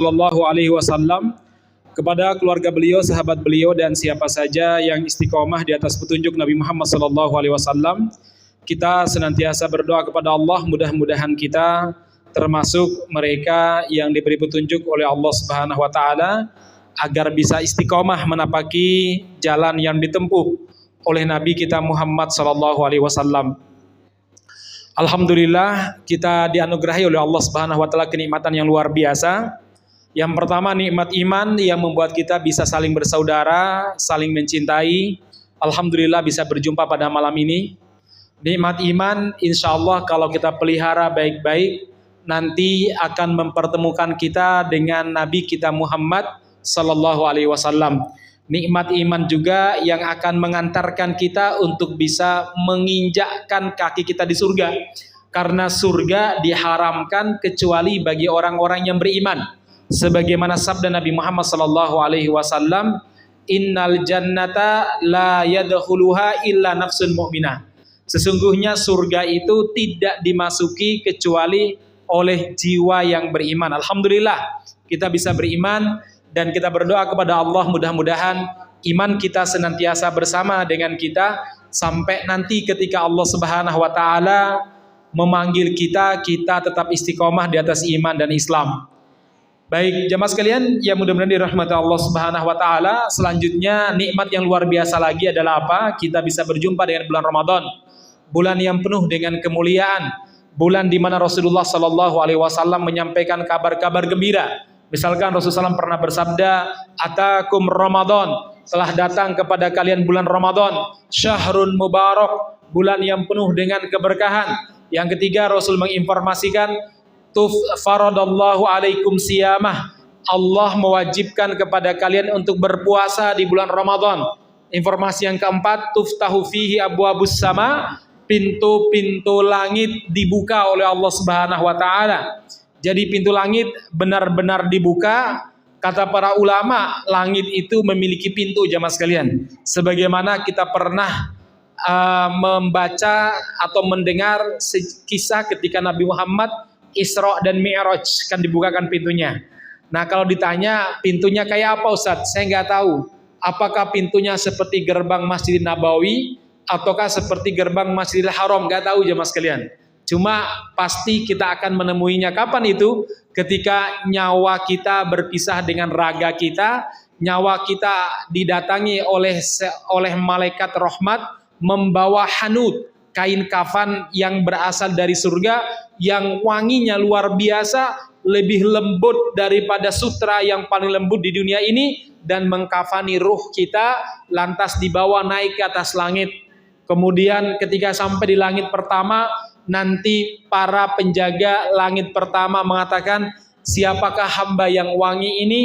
Sallallahu Alaihi Wasallam, kepada keluarga beliau, sahabat beliau, dan siapa saja yang istiqomah di atas petunjuk Nabi Muhammad Sallallahu Alaihi Wasallam. Kita senantiasa berdoa kepada Allah, mudah-mudahan kita termasuk mereka yang diberi petunjuk oleh Allah Subhanahu Wa Taala agar bisa istiqomah menapaki jalan yang ditempuh oleh Nabi kita Muhammad Sallallahu Alaihi Wasallam. Alhamdulillah, kita dianugerahi oleh Allah Subhanahu Wa Taala kenikmatan yang luar biasa. Yang pertama, nikmat iman yang membuat kita bisa saling bersaudara, saling mencintai. Alhamdulillah bisa berjumpa pada malam ini. Nikmat iman insya Allah kalau kita pelihara baik-baik, nanti akan mempertemukan kita dengan Nabi kita Muhammad Sallallahu Alaihi Wasallam. Nikmat iman juga yang akan mengantarkan kita untuk bisa menginjakkan kaki kita di surga. Karena surga diharamkan kecuali bagi orang-orang yang beriman. Sebagaimana sabda Nabi Muhammad sallallahu alaihi wasallam, innal jannata la yadkhuluha illa nafsun mu'minah. Sesungguhnya surga itu tidak dimasuki kecuali oleh jiwa yang beriman. Alhamdulillah kita bisa beriman dan kita berdoa kepada Allah, mudah-mudahan iman kita senantiasa bersama dengan kita sampai nanti ketika Allah Subhanahu wa taala memanggil kita, kita tetap istiqomah di atas iman dan Islam. Baik, jamaah sekalian yang mudah-mudahan dirahmati Allah Subhanahu wa taala, selanjutnya nikmat yang luar biasa lagi adalah apa? Kita bisa berjumpa dengan bulan Ramadan. Bulan yang penuh dengan kemuliaan, bulan di mana Rasulullah sallallahu alaihi wasallam menyampaikan kabar-kabar gembira. Misalkan Rasulullah SAW pernah bersabda, "Atakum Ramadan," telah datang kepada kalian bulan Ramadan, syahrun mubarak, bulan yang penuh dengan keberkahan. Yang ketiga, Rasul menginformasikan, faradallahu alaikum siyamah, Allah mewajibkan kepada kalian untuk berpuasa di bulan Ramadan. Informasi yang keempat, tuftahu fihi abwabus sama, pintu-pintu langit dibuka oleh Allah Subhanahu wa taala. Jadi pintu langit benar-benar dibuka. Kata para ulama, langit itu memiliki pintu, jamaah sekalian. Sebagaimana kita pernah membaca atau mendengar kisah ketika Nabi Muhammad Isra dan Mi'raj, kan dibukakan pintunya. Nah kalau ditanya pintunya kayak apa Ustadz? Saya nggak tahu. Apakah pintunya seperti gerbang Masjid Nabawi ataukah seperti gerbang Masjidil Haram? Nggak tahu jemaah sekalian. Cuma pasti kita akan menemuinya kapan itu? Ketika nyawa kita berpisah dengan raga kita, nyawa kita didatangi oleh malaikat rahmat membawa hanud, kain kafan yang berasal dari surga, yang wanginya luar biasa, lebih lembut daripada sutra yang paling lembut di dunia ini, dan mengkafani ruh kita, lantas dibawa naik ke atas langit. Kemudian ketika sampai di langit pertama, nanti para penjaga langit pertama mengatakan, siapakah hamba yang wangi ini?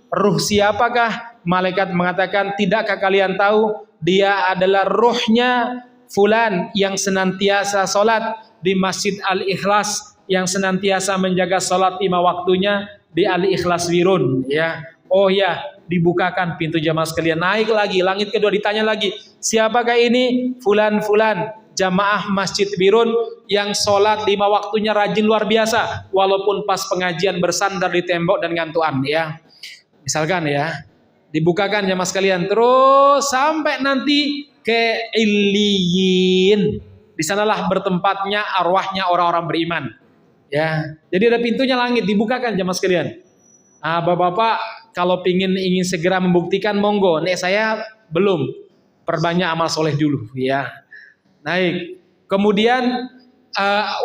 Ruh siapakah? Malaikat mengatakan, tidakkah kalian tahu? Dia adalah ruhnya fulan yang senantiasa sholat di Masjid Al-Ikhlas, yang senantiasa menjaga sholat 5 waktunya di Al-Ikhlas Wirun, ya. Oh ya, dibukakan pintu jamaah sekalian, naik lagi, langit kedua, ditanya lagi, siapakah ini? Fulan-fulan, jamaah Masjid Wirun yang sholat 5 waktunya rajin luar biasa, walaupun pas pengajian bersandar di tembok dan ngantuan, ya. Misalkan ya, dibukakan jamaah sekalian, terus sampai nanti ke Illiyin. Di sanalah bertempatnya arwahnya orang-orang beriman. Ya, jadi ada pintunya langit dibukakan jamaah sekalian. Nah, bapak-bapak kalau ingin segera membuktikan, monggo. Nek saya belum, perbanyak amal soleh dulu, ya. Naik. Kemudian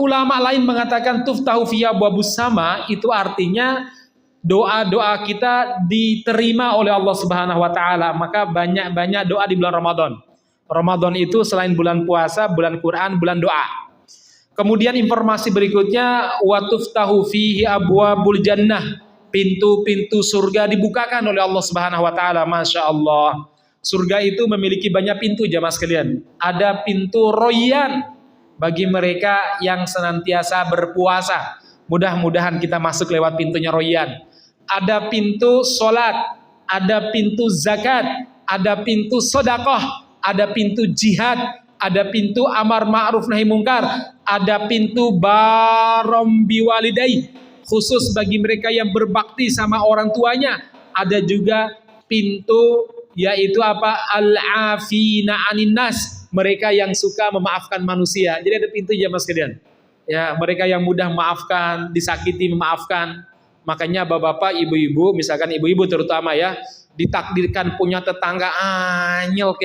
ulama lain mengatakan tuftahu fiya babus sama, itu artinya doa-doa kita diterima oleh Allah Subhanahu wa taala. Maka banyak-banyak doa di bulan Ramadan. Ramadan itu selain bulan puasa, bulan Quran, bulan doa. Kemudian informasi berikutnya, wa tuftahu fihi abwabul jannah, pintu-pintu surga dibukakan oleh Allah Subhanahu wa taala. Masya Allah. Surga itu memiliki banyak pintu jamaah sekalian. Ada pintu royan bagi mereka yang senantiasa berpuasa. Mudah-mudahan kita masuk lewat pintunya royan. Ada pintu solat, ada pintu zakat, ada pintu sodakoh, ada pintu jihad, ada pintu amar ma'ruf nahi mungkar, ada pintu barom biwalidai, khusus bagi mereka yang berbakti sama orang tuanya. Ada juga pintu yaitu apa? Al-afina anin nas, mereka yang suka memaafkan manusia. Jadi ada pintu ya Mas sekalian. Ya, mereka yang mudah memaafkan, disakiti memaafkan. Makanya bapak-bapak, ibu-ibu, misalkan ibu-ibu terutama ya, ditakdirkan punya tetangga anyel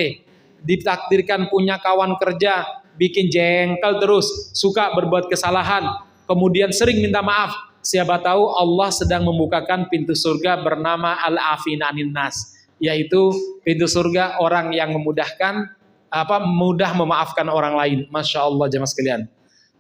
ditakdirkan punya kawan kerja bikin jengkel terus, suka berbuat kesalahan, kemudian sering minta maaf. Siapa tahu Allah sedang membukakan pintu surga bernama Al-Afina anin nas, yaitu pintu surga orang yang memudahkan mudah memaafkan orang lain. Masya Allah jemaah sekalian.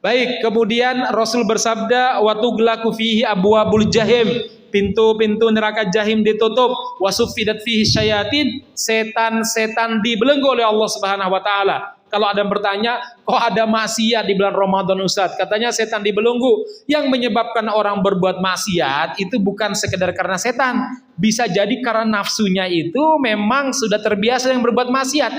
Baik, kemudian Rasul bersabda, wa tughlaqu fihi abwabul jahim, pintu-pintu neraka jahim ditutup, wasuffidat fihi syayatin, setan-setan dibelenggu oleh Allah Subhanahu wa taala. Kalau ada yang bertanya, kok ada maksiat di bulan Ramadan Ustaz? Katanya setan dibelenggu. Yang menyebabkan orang berbuat maksiat itu bukan sekedar karena setan, bisa jadi karena nafsunya itu memang sudah terbiasa yang berbuat maksiat.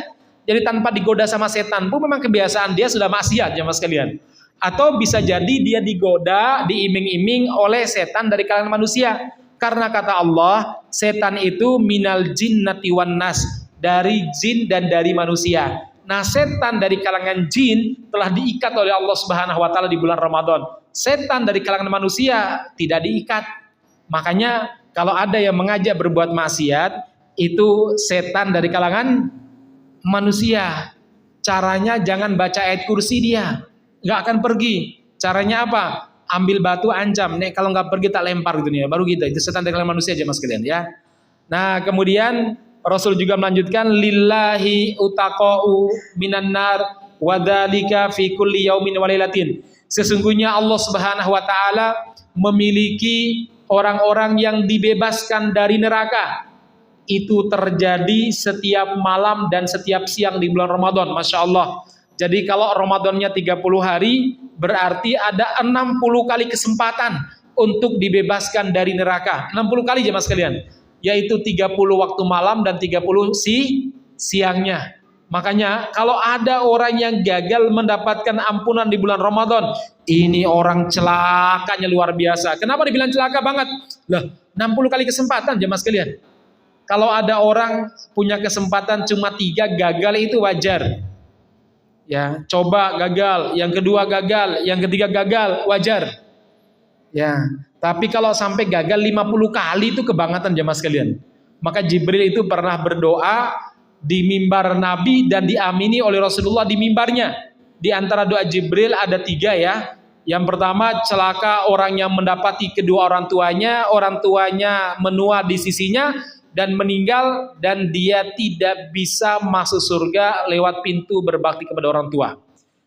Jadi tanpa digoda sama setan pun memang kebiasaan dia sudah maksiat jemaah sekalian. Atau bisa jadi dia digoda, diiming-iming oleh setan dari kalangan manusia. Karena kata Allah, setan itu minal jinnati wan nas, dari jin dan dari manusia. Nah, setan dari kalangan jin telah diikat oleh Allah Subhanahu wa taala di bulan Ramadan. Setan dari kalangan manusia tidak diikat. Makanya kalau ada yang mengajak berbuat maksiat, itu setan dari kalangan manusia. Caranya jangan baca ayat kursi dia, nggak akan pergi. Caranya apa? Ambil batu ancam, nek kalau nggak pergi tak lempar gitu nih, baru gitu. Itu setan dari kalangan manusia aja mas kalian ya. Nah kemudian Rasul juga melanjutkan, lillahi utaqa'u minan nar wadzalika fi kulli yaumin wa lailatin. Sesungguhnya Allah Subhanahu wa taala memiliki orang-orang yang dibebaskan dari neraka. Itu terjadi setiap malam dan setiap siang di bulan Ramadan. Masya Allah. Jadi kalau Ramadannya 30 hari, berarti ada 60 kali kesempatan untuk dibebaskan dari neraka. 60 kali jemaah sekalian. Yaitu 30 waktu malam dan 30 siangnya. Makanya kalau ada orang yang gagal mendapatkan ampunan di bulan Ramadan, ini orang celakanya luar biasa. Kenapa dibilang celaka banget? Lah, 60 kali kesempatan jemaah sekalian. Kalau ada orang punya kesempatan cuma 3, gagal itu wajar. Ya, coba gagal, yang kedua gagal, yang ketiga gagal, wajar. Ya, tapi kalau sampai gagal 50 kali itu kebangetan jemaah sekalian. Maka Jibril itu pernah berdoa di mimbar Nabi dan diamini oleh Rasulullah di mimbarnya. Di antara doa Jibril ada 3 ya. Yang pertama, celaka orang yang mendapati kedua orang tuanya menua di sisinya dan meninggal, dan dia tidak bisa masuk surga lewat pintu berbakti kepada orang tua.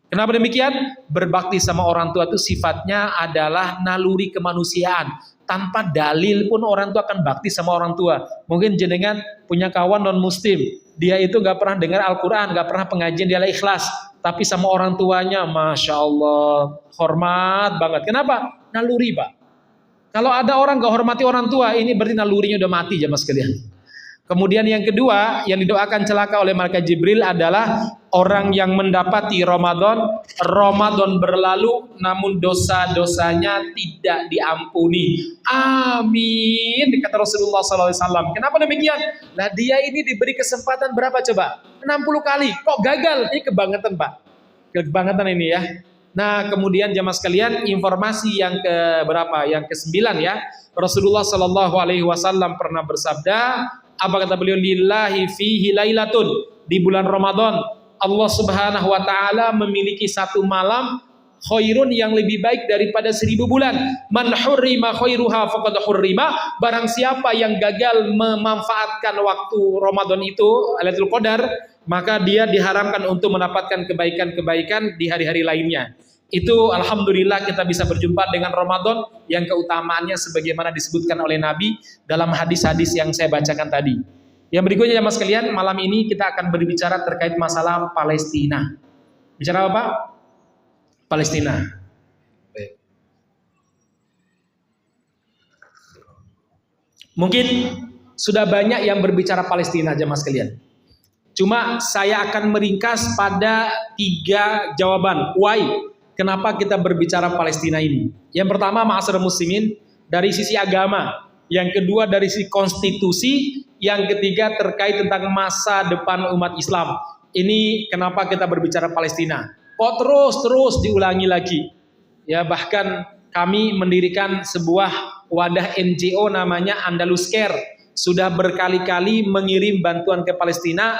Kenapa demikian? Berbakti sama orang tua itu sifatnya adalah naluri kemanusiaan. Tanpa dalil pun orang tua akan bakti sama orang tua. Mungkin jenengan punya kawan non muslim, dia itu gak pernah dengar Al-Quran, gak pernah pengajian, dia ikhlas, tapi sama orang tuanya Masya Allah hormat banget. Kenapa? Naluri Pak. Kalau ada orang gak hormati orang tua, ini berarti nalurinya udah mati jemaah sekalian. Kemudian yang kedua, yang didoakan celaka oleh malaikat Jibril adalah orang yang mendapati Ramadan berlalu namun dosa-dosanya tidak diampuni. Amin, kata Rasulullah SAW. Kenapa demikian? Nah dia ini diberi kesempatan berapa coba? 60 kali. Kok gagal? Ini kebangetan Pak. Kebangetan ini ya. Nah kemudian jamaah sekalian, informasi yang ke-9 ya. Rasulullah SAW pernah bersabda, apa kata beliau? Lillahi fihi lailatun, di bulan Ramadan Allah Subhanahu wa taala memiliki satu malam khairun yang lebih baik daripada 1000 bulan. Man hurrima khairuha faqad hurrima, barang siapa yang gagal memanfaatkan waktu Ramadan itu, Lailatul Qadar, maka dia diharamkan untuk mendapatkan kebaikan-kebaikan di hari-hari lainnya. Itu alhamdulillah kita bisa berjumpa dengan Ramadan yang keutamaannya sebagaimana disebutkan oleh Nabi dalam hadis-hadis yang saya bacakan tadi. Yang berikutnya jemaah sekalian, malam ini kita akan berbicara terkait masalah Palestina. Bicara apa? Palestina. Mungkin sudah banyak yang berbicara Palestina jemaah sekalian. Cuma saya akan meringkas pada 3 jawaban. Why? Kenapa kita berbicara Palestina ini? Yang pertama, ma'asyiral muslimin, dari sisi agama, yang kedua dari sisi konstitusi, yang ketiga terkait tentang masa depan umat Islam. Ini kenapa kita berbicara Palestina. Kok terus diulangi lagi? Ya, bahkan kami mendirikan sebuah wadah NGO namanya Andalus Care. Sudah berkali-kali mengirim bantuan ke Palestina.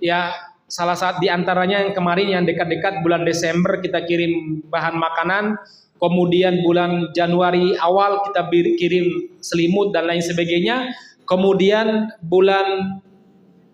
Ya, salah satu di antaranya yang kemarin yang dekat-dekat bulan Desember kita kirim bahan makanan. Kemudian bulan Januari awal kita kirim selimut dan lain sebagainya. Kemudian bulan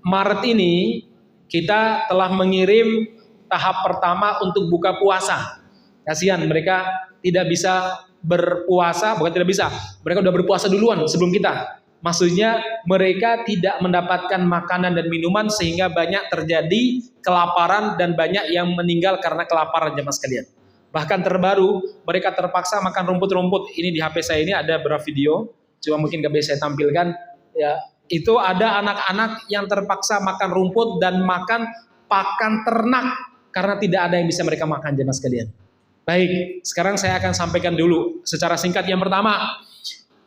Maret ini kita telah mengirim tahap pertama untuk buka puasa. Kasihan mereka tidak bisa berpuasa, bukan tidak bisa, mereka sudah berpuasa duluan sebelum kita. Maksudnya mereka tidak mendapatkan makanan dan minuman sehingga banyak terjadi kelaparan dan banyak yang meninggal karena kelaparan, jemaah sekalian. Bahkan terbaru mereka terpaksa makan rumput-rumput. Ini di HP saya ini ada beberapa video, cuma mungkin gak bisa saya tampilkan. Ya, itu ada anak-anak yang terpaksa makan rumput dan makan pakan ternak karena tidak ada yang bisa mereka makan, jemaah sekalian. Baik, sekarang saya akan sampaikan dulu secara singkat. Yang pertama,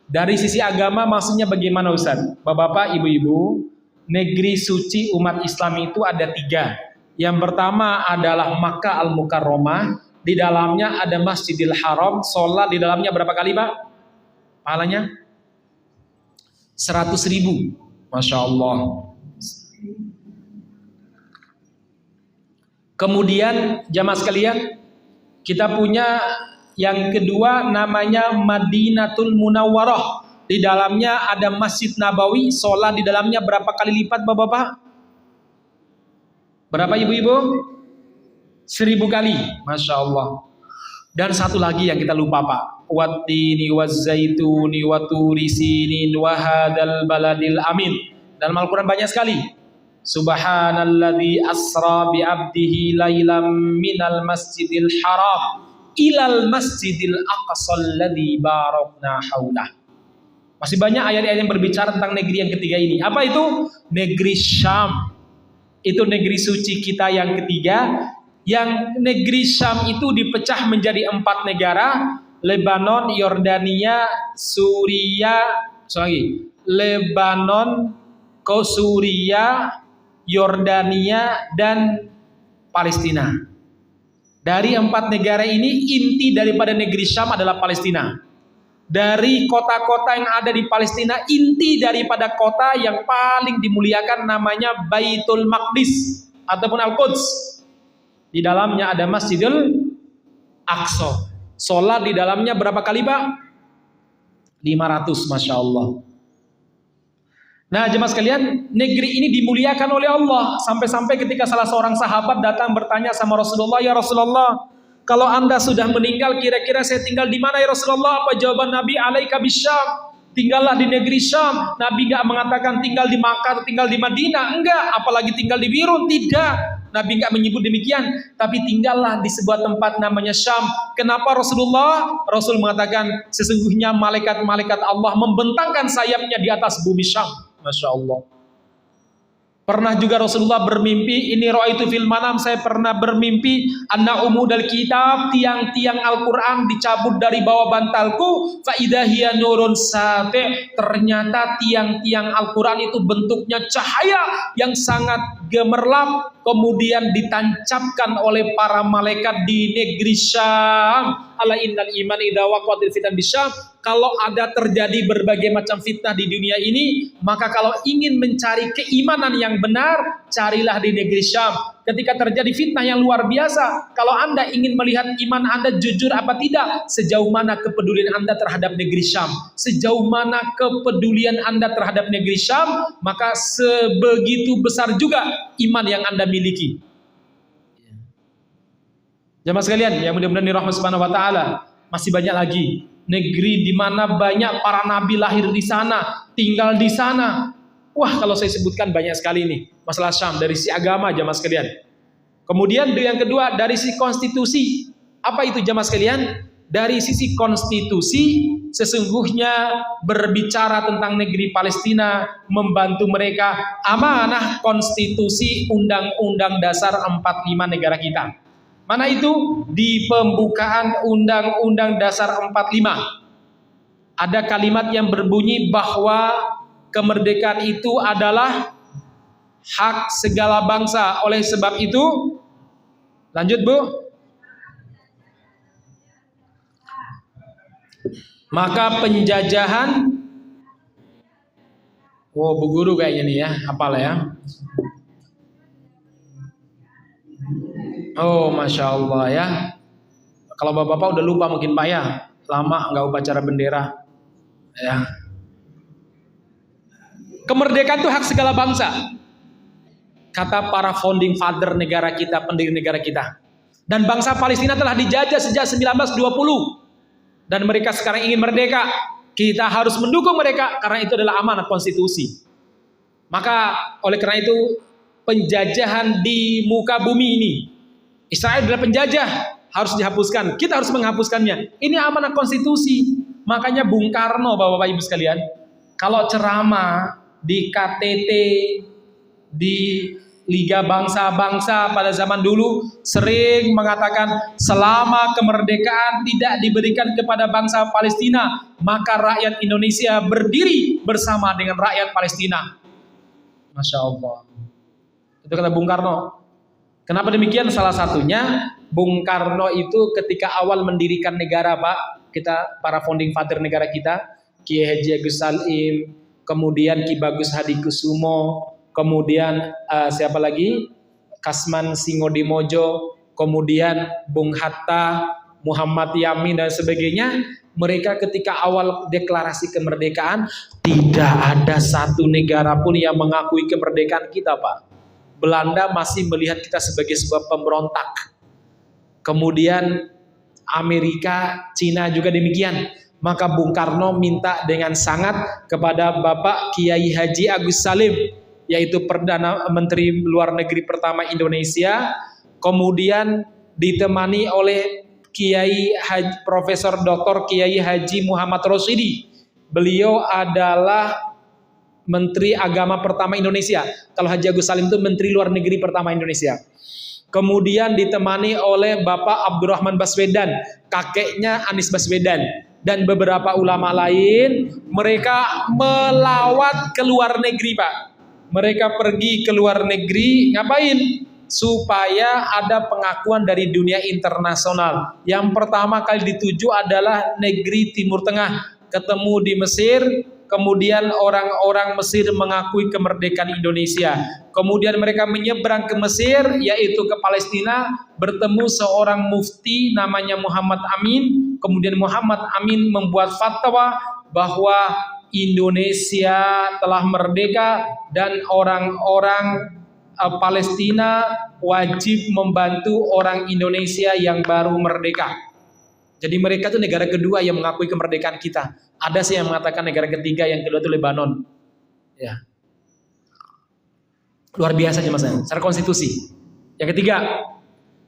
dari sisi agama maksudnya bagaimana Ustaz? Bapak-bapak, ibu-ibu, negeri suci umat Islam itu ada 3. Yang pertama adalah Makkah Al-Mukarramah. Di dalamnya ada Masjidil Haram. Sholat di dalamnya berapa kali, Pak? Pahalanya? 100.000. Masya Allah. Kemudian jamaah sekalian, kita punya yang kedua namanya Madinatul Munawwarah. Di dalamnya ada Masjid Nabawi. Sholat di dalamnya berapa kali lipat, Bapak-bapak? Berapa ibu-ibu? 1000 kali. Masya Allah. Dan satu lagi yang kita lupa, Pak. Wattini wazzaituni waturi sinin wahadal baladil amin. Dalam Al-Quran banyak sekali. Subhanalladzi asra bi'abdihi laylam minal masjidil haram ilal masjidil aqsal ladzi barakna haulah. Masih banyak ayat-ayat yang berbicara tentang negeri yang ketiga ini. Apa itu? Negeri Syam. Itu negeri suci kita yang ketiga. Yang negeri Syam itu dipecah menjadi 4 negara. Lebanon, Yordania, Suria, Lebanon, Suria, Yordania, dan Palestina. Dari 4 negara ini, inti daripada negeri Syam adalah Palestina. Dari kota-kota yang ada di Palestina, inti daripada kota yang paling dimuliakan namanya Baitul Maqdis ataupun Al-Quds. Di dalamnya ada Masjidil Aqsa. Sholat di dalamnya berapa kali, Pak? 500, Masya Allah. Nah, jemaah sekalian, negeri ini dimuliakan oleh Allah. Sampai-sampai ketika salah seorang sahabat datang bertanya sama Rasulullah, "Ya Rasulullah, kalau Anda sudah meninggal, kira-kira saya tinggal di mana ya Rasulullah?" Apa jawaban Nabi? "Alaika bisyam." Tinggallah di negeri Syam. Nabi enggak mengatakan tinggal di Makkah atau tinggal di Madinah. Enggak, apalagi tinggal di Birun. Tidak. Nabi enggak menyebut demikian. Tapi tinggallah di sebuah tempat namanya Syam. Kenapa Rasulullah? Rasul mengatakan sesungguhnya malaikat-malaikat Allah membentangkan sayapnya di atas bumi Syam. Masya Allah. Pernah juga Rasulullah bermimpi, ini ra'aitu fil manam, saya pernah bermimpi anna umudal kitab, tiang-tiang Al-Quran dicabut dari bawah bantalku, fa idza hiya nurun sati', ternyata tiang-tiang Al-Quran itu bentuknya cahaya yang sangat gemerlap, kemudian ditancapkan oleh para malaikat di negeri Syam. Ala innal iman idza waqa'atil fitan bisyam. Kalau ada terjadi berbagai macam fitnah di dunia ini, maka kalau ingin mencari keimanan yang benar, carilah di negeri Syam. Ketika terjadi fitnah yang luar biasa, kalau Anda ingin melihat iman Anda jujur apa tidak, sejauh mana kepedulian Anda terhadap negeri Syam, sejauh mana kepedulian Anda terhadap negeri Syam, maka sebegitu besar juga iman yang Anda miliki. Jamaah sekalian, yang mudah-mudahan dirahmati Subhanahu wa taala, masih banyak lagi negeri di mana banyak para nabi lahir di sana, tinggal di sana. Wah, kalau saya sebutkan banyak sekali nih masalah Syam dari sisi agama, jamaah sekalian. Kemudian yang kedua dari sisi konstitusi. Apa itu jamaah sekalian? Dari sisi konstitusi sesungguhnya berbicara tentang negeri Palestina, membantu mereka amanah konstitusi Undang-Undang Dasar 45 negara kita. Mana itu? Di pembukaan Undang-Undang Dasar 45. Ada kalimat yang berbunyi bahwa kemerdekaan itu adalah hak segala bangsa. Oleh sebab itu, lanjut Bu. Maka penjajahan, Bu Guru kayaknya nih ya, hafal ya. Oh, Masya Allah ya. Kalau bapak-bapak udah lupa mungkin Pak ya, lama nggak upacara bendera. Ya. Kemerdekaan itu hak segala bangsa. Kata para founding father negara kita, pendiri negara kita. Dan bangsa Palestina telah dijajah sejak 1920. Dan mereka sekarang ingin merdeka. Kita harus mendukung mereka karena itu adalah amanat konstitusi. Maka oleh karena itu penjajahan di muka bumi ini, Israel adalah penjajah, harus dihapuskan. Kita harus menghapuskannya. Ini amanat konstitusi. Makanya Bung Karno, Bapak-bapak Ibu sekalian, kalau ceramah di KTT, di Liga Bangsa-Bangsa pada zaman dulu sering mengatakan selama kemerdekaan tidak diberikan kepada bangsa Palestina, maka rakyat Indonesia berdiri bersama dengan rakyat Palestina. Masya Allah. Itu kata Bung Karno. Kenapa demikian? Salah satunya Bung Karno itu ketika awal mendirikan negara, Pak, kita para founding father negara kita, Kiai Haji Agus Salim, kemudian Ki Bagus Hadikusumo, kemudian siapa lagi? Kasman Singodimojo, kemudian Bung Hatta, Muhammad Yamin dan sebagainya. Mereka ketika awal deklarasi kemerdekaan, tidak ada satu negara pun yang mengakui kemerdekaan kita, Pak. Belanda masih melihat kita sebagai sebuah pemberontak. Kemudian Amerika, Cina juga demikian. Maka Bung Karno minta dengan sangat kepada Bapak Kiai Haji Agus Salim, yaitu Perdana Menteri Luar Negeri pertama Indonesia, kemudian ditemani oleh Kiai Haji, Profesor Dr. Kiai Haji Muhammad Rosyidi. Beliau adalah Menteri Agama pertama Indonesia. Kalau Haji Agus Salim itu Menteri Luar Negeri pertama Indonesia. Kemudian ditemani oleh Bapak Abdurrahman Baswedan, kakeknya Anies Baswedan, dan beberapa ulama lain. Mereka melawat ke luar negeri, Pak. Mereka pergi ke luar negeri, ngapain? Supaya ada pengakuan dari dunia internasional. Yang pertama kali dituju adalah negeri Timur Tengah. Ketemu di Mesir, kemudian orang-orang Mesir mengakui kemerdekaan Indonesia. Kemudian mereka menyeberang ke Mesir, yaitu ke Palestina, bertemu seorang mufti namanya Muhammad Amin. Kemudian Muhammad Amin membuat fatwa bahwa Indonesia telah merdeka dan orang-orang Palestina wajib membantu orang Indonesia yang baru merdeka. Jadi mereka itu negara kedua yang mengakui kemerdekaan kita. Ada sih yang mengatakan negara ketiga, yang kedua itu Lebanon. Ya. Luar biasa jemaah sekalian, secara konstitusi. Yang ketiga,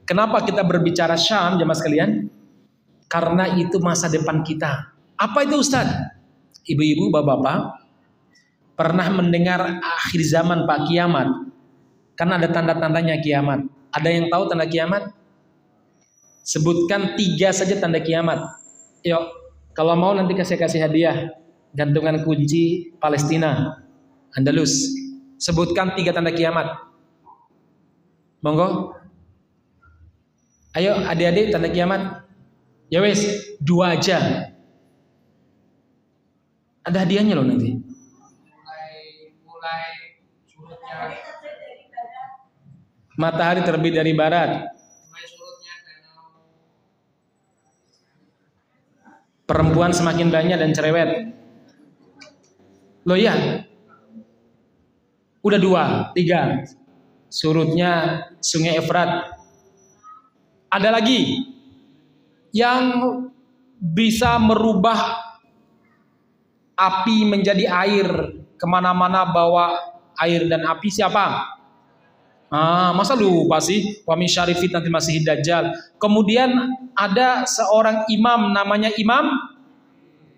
kenapa kita berbicara Syam jemaah sekalian? Karena itu masa depan kita. Apa itu Ustaz? Ibu-ibu, bapak-bapak, pernah mendengar akhir zaman Pak, kiamat? Karena ada tanda-tandanya kiamat. Ada yang tahu tanda kiamat? Sebutkan 3 saja tanda kiamat. Yuk, kalau mau nanti kasih hadiah. Gantungan kunci Palestina, Andalus. Sebutkan 3 tanda kiamat. Monggo. Ayo adik-adik, tanda kiamat. Ya wes, 2 aja. Ada hadiahnya loh nanti. Mulai surutnya. Matahari terbit dari barat. Perempuan semakin banyak dan cerewet. Loh ya, udah 2, 3. Surutnya Sungai Efrat. Ada lagi yang bisa merubah api menjadi air, kemana-mana bawa air dan api. Siapa? Masa lupa sih? Wa min syarri fitnatil masiihid dajjal. Kemudian ada seorang imam namanya Imam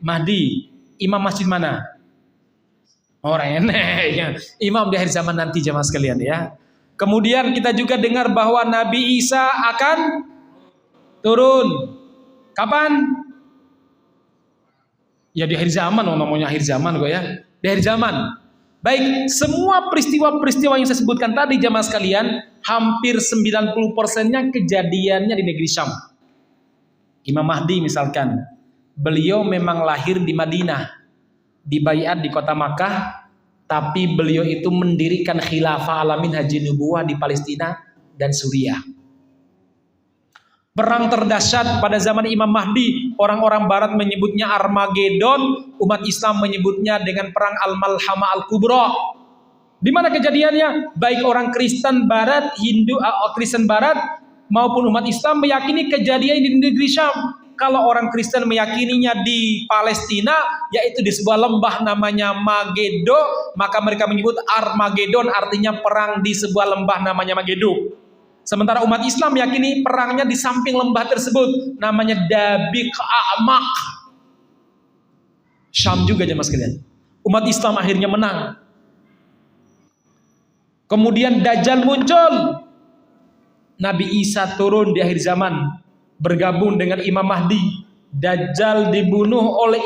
Mahdi. Imam masjid mana? Orang ya. Imam di akhir zaman nanti jemaah sekalian ya. Kemudian kita juga dengar bahwa Nabi Isa akan turun. Kapan? Ya di akhir zaman, namanya akhir zaman kok ya. Di akhir zaman. Baik, semua peristiwa-peristiwa yang saya sebutkan tadi jamaah sekalian, hampir 90%-nya kejadiannya di negeri Syam. Imam Mahdi misalkan, beliau memang lahir di Madinah, dibaiat di kota Makkah, tapi beliau itu mendirikan khilafah alamin haji nubuwah di Palestina dan Suriah. Perang terdahsyat pada zaman Imam Mahdi, orang-orang barat menyebutnya Armageddon, umat Islam menyebutnya dengan perang Al-Malhamah Al-Kubra. Di mana kejadiannya? Baik orang Kristen barat, Kristen barat maupun umat Islam meyakini kejadian di negeri Syam. Kalau orang Kristen meyakininya di Palestina, yaitu di sebuah lembah namanya Mageddo, maka mereka menyebut Armageddon, artinya perang di sebuah lembah namanya Mageddo. Sementara umat Islam meyakini perangnya di samping lembah tersebut, namanya Dabiq A'maq. Syam juga jemaah sekalian. Umat Islam akhirnya menang. Kemudian Dajjal muncul. Nabi Isa turun di akhir zaman, bergabung dengan Imam Mahdi. Dajjal dibunuh oleh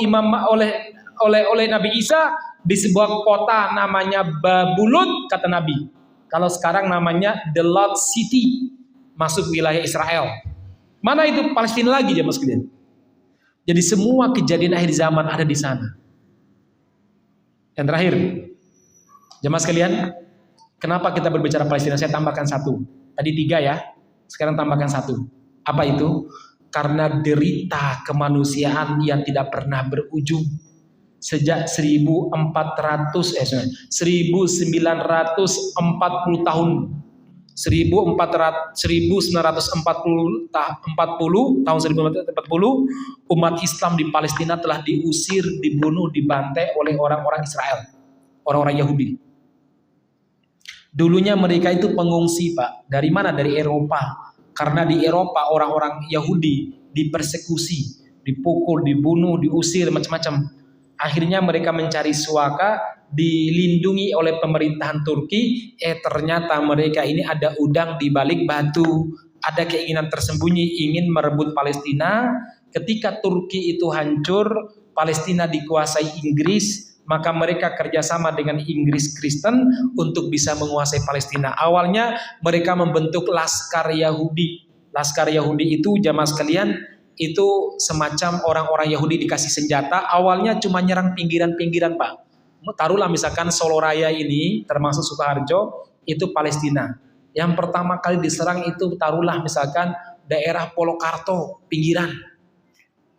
Nabi Isa di sebuah kota namanya Babulon, kata Nabi. Kalau sekarang namanya The Lost City, masuk wilayah Israel. Mana itu? Palestina lagi jemaah sekalian. Jadi semua kejadian akhir zaman ada di sana. Yang terakhir, jemaah sekalian, kenapa kita berbicara Palestina? Saya tambahkan satu. Tadi 3 ya, sekarang tambahkan 1. Apa itu? Karena derita kemanusiaan yang tidak pernah berujung. Sejak 1940 tahun 1940 umat Islam di Palestina telah diusir, dibunuh, dibantai oleh orang-orang Israel, orang-orang Yahudi. Dulunya mereka itu pengungsi, Pak. Dari mana? Dari Eropa. Karena di Eropa orang-orang Yahudi dipersekusi, dipukul, dibunuh, diusir, macam-macam. Akhirnya mereka mencari suaka, dilindungi oleh pemerintahan Turki. Ternyata mereka ini ada udang di balik batu, ada keinginan tersembunyi ingin merebut Palestina. Ketika Turki itu hancur, Palestina dikuasai Inggris, maka mereka kerjasama dengan Inggris Kristen untuk bisa menguasai Palestina. Awalnya mereka membentuk Laskar Yahudi. Laskar Yahudi itu jamaah sekalian, itu semacam orang-orang Yahudi dikasih senjata. Awalnya cuma nyerang pinggiran-pinggiran, Pak. Taruhlah misalkan Solo Raya ini termasuk Sukoharjo, itu Palestina. Yang pertama kali diserang itu taruhlah misalkan daerah Polokarto, pinggiran.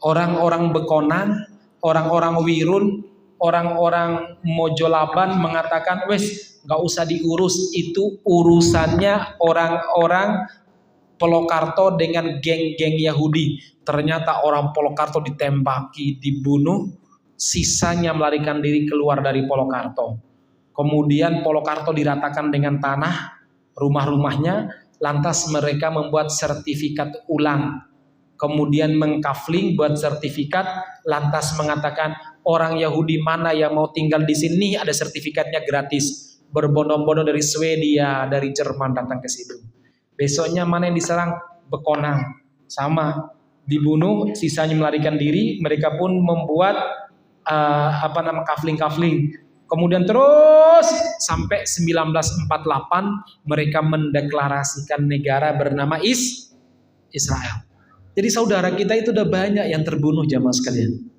Orang-orang Bekonan, orang-orang Wirun, orang-orang Mojolaban mengatakan, wes gak usah diurus, itu urusannya orang-orang Polokarto dengan geng-geng Yahudi. Ternyata orang Polokarto ditembaki, dibunuh, sisanya melarikan diri keluar dari Polokarto. Kemudian Polokarto diratakan dengan tanah, rumah-rumahnya, lantas mereka membuat sertifikat ulang. Kemudian mengkafling buat sertifikat, lantas mengatakan orang Yahudi mana yang mau tinggal di sini ada sertifikatnya gratis. Berbondong-bondong dari Swedia, dari Jerman datang ke situ. Besoknya mana yang diserang? Bekonang, sama dibunuh, sisanya melarikan diri. Mereka pun membuat kafling-kafling. Kemudian terus sampai 1948 mereka mendeklarasikan negara bernama Israel. Jadi saudara kita itu udah banyak yang terbunuh jamaah sekalian.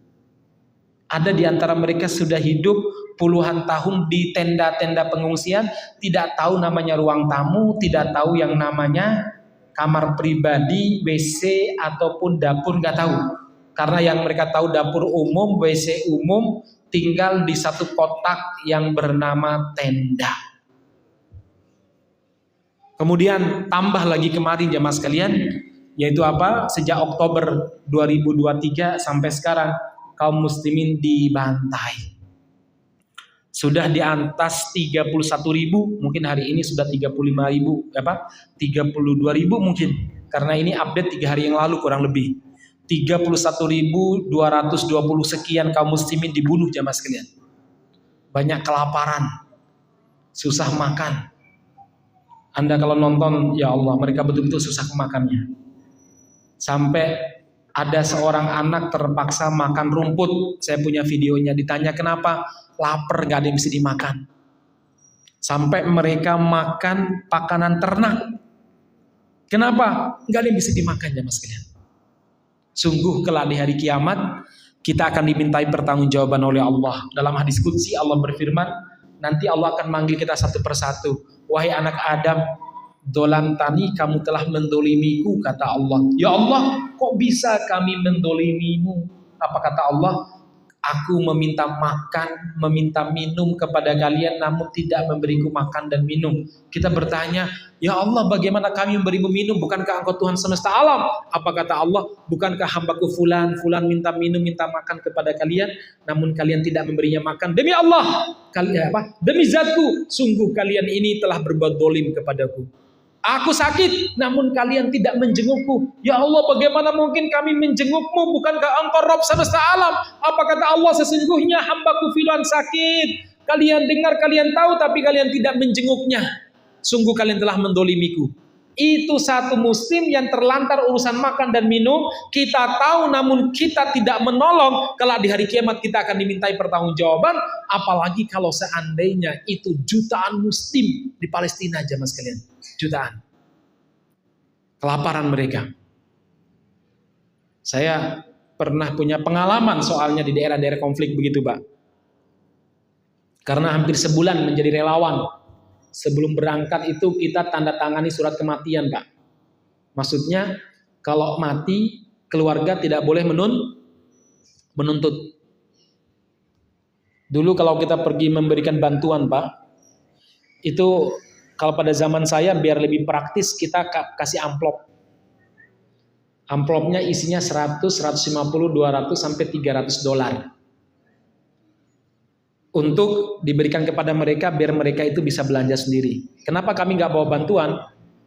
Ada di antara mereka sudah hidup puluhan tahun di tenda-tenda pengungsian, tidak tahu namanya ruang tamu, tidak tahu yang namanya kamar pribadi, WC ataupun dapur, nggak tahu. Karena yang mereka tahu dapur umum, WC umum, tinggal di satu kotak yang bernama tenda. Kemudian tambah lagi kemarin jamaah sekalian, yaitu apa? Sejak Oktober 2023 sampai sekarang kaum muslimin dibantai. Sudah di atas 31.000, mungkin hari ini sudah 35.000, 32.000 mungkin. Karena ini update 3 hari yang lalu kurang lebih. 31.220 sekian kaum muslimin dibunuh jamaah sekalian. Banyak kelaparan, susah makan. Anda kalau nonton, ya Allah, mereka betul-betul susah makannya. Sampai Ada seorang anak terpaksa makan rumput. Saya punya videonya. Ditanya kenapa? Lapar, gak ada yang bisa dimakan. Sampai mereka makan pakanan ternak. Kenapa? Gak ada yang bisa dimakan ya mas kalian. Sungguh kelak di hari kiamat kita akan dimintai pertanggungjawaban oleh Allah. Dalam hadis qudsi Allah berfirman, nanti Allah akan manggil kita satu persatu. Wahai anak Adam, dolamtani, kamu telah mendolimiku, kata Allah. Ya Allah, kok bisa kami mendolimimu? Apa kata Allah? Aku meminta makan, meminta minum kepada kalian, namun tidak memberiku makan dan minum. Kita bertanya, ya Allah, bagaimana kami memberimu minum? Bukankah engkau Tuhan semesta alam? Apa kata Allah? Bukankah hambaku fulan minta minum, minta makan kepada kalian, namun kalian tidak memberinya makan? Demi Allah, demi zatku, sungguh kalian ini telah berbuat dolim kepadaku. Aku sakit, namun kalian tidak menjengukku. Ya Allah, bagaimana mungkin kami menjengukmu? Bukankah engkau Rabb semesta alam? Apa kata Allah? Sesungguhnya hambaku filan sakit. Kalian dengar, kalian tahu, tapi kalian tidak menjenguknya. Sungguh kalian telah mendolimiku. Itu satu muslim yang terlantar urusan makan dan minum. Kita tahu, namun kita tidak menolong. Kalau di hari kiamat kita akan dimintai pertanggungjawaban. Apalagi kalau seandainya itu jutaan muslim di Palestina aja mas kalian. Jutaan. Kelaparan mereka. Saya pernah punya pengalaman soalnya di daerah-daerah konflik begitu Pak. Karena hampir sebulan menjadi relawan. Sebelum berangkat itu kita tanda tangani surat kematian Pak. Maksudnya kalau mati keluarga tidak boleh menuntut. Dulu kalau kita pergi memberikan bantuan Pak, itu kalau pada zaman saya biar lebih praktis kita kasih amplop. Amplopnya isinya 100, 150, 200 sampai 300 dolar. Untuk diberikan kepada mereka biar mereka itu bisa belanja sendiri. Kenapa kami nggak bawa bantuan?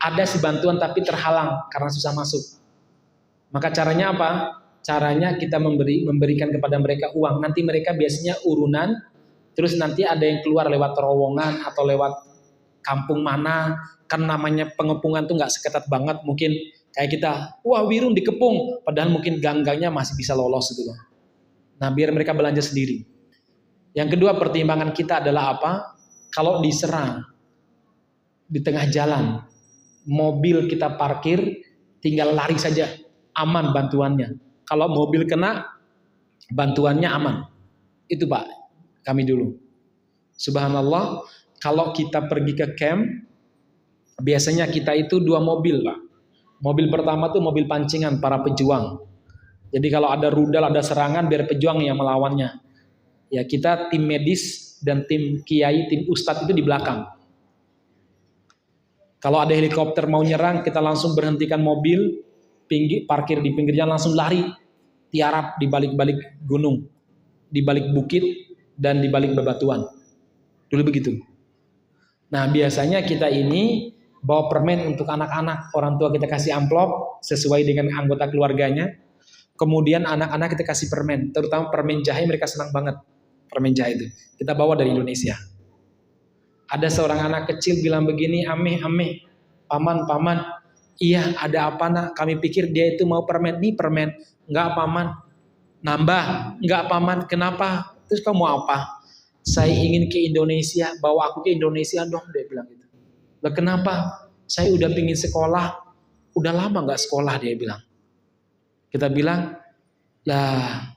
Ada si bantuan tapi terhalang karena susah masuk. Maka caranya apa? Caranya kita memberikan kepada mereka uang. Nanti mereka biasanya urunan, terus nanti ada yang keluar lewat terowongan atau lewat kampung mana, kan namanya pengepungan tuh nggak seketat banget, mungkin kayak kita, wah Wirun dikepung, padahal mungkin gang-gangnya masih bisa lolos gitu loh. Nah biar mereka belanja sendiri. Yang kedua pertimbangan kita adalah apa? Kalau diserang di tengah jalan, mobil kita parkir, tinggal lari saja, aman bantuannya. Kalau mobil kena, bantuannya aman. Itu Pak, kami dulu. Subhanallah. Kalau kita pergi ke camp, biasanya kita itu 2 mobil Pak. Mobil pertama tuh mobil pancingan para pejuang. Jadi kalau ada rudal, ada serangan, biar pejuang yang melawannya. Ya kita tim medis dan tim kiai, tim ustadz itu di belakang. Kalau ada helikopter mau nyerang, kita langsung berhentikan mobil, parkir di pinggir jalan, langsung lari, tiarap di balik-balik gunung, di balik bukit, dan di balik bebatuan. Dulu begitu. Nah biasanya kita ini bawa permen untuk anak-anak, orang tua kita kasih amplop sesuai dengan anggota keluarganya, kemudian anak-anak kita kasih permen, terutama permen jahe, mereka senang banget permen jahe itu, kita bawa dari Indonesia. Ada seorang anak kecil bilang begini, ameh, paman, iya ada apa nak? Kami pikir dia itu mau permen, nih permen, enggak paman, nambah, enggak paman, kenapa? Terus kamu mau apa? Saya ingin ke Indonesia, bawa aku ke Indonesia dong, dia bilang gitu. Lah kenapa? Saya udah pingin sekolah, udah lama nggak sekolah, dia bilang. Kita bilang, lah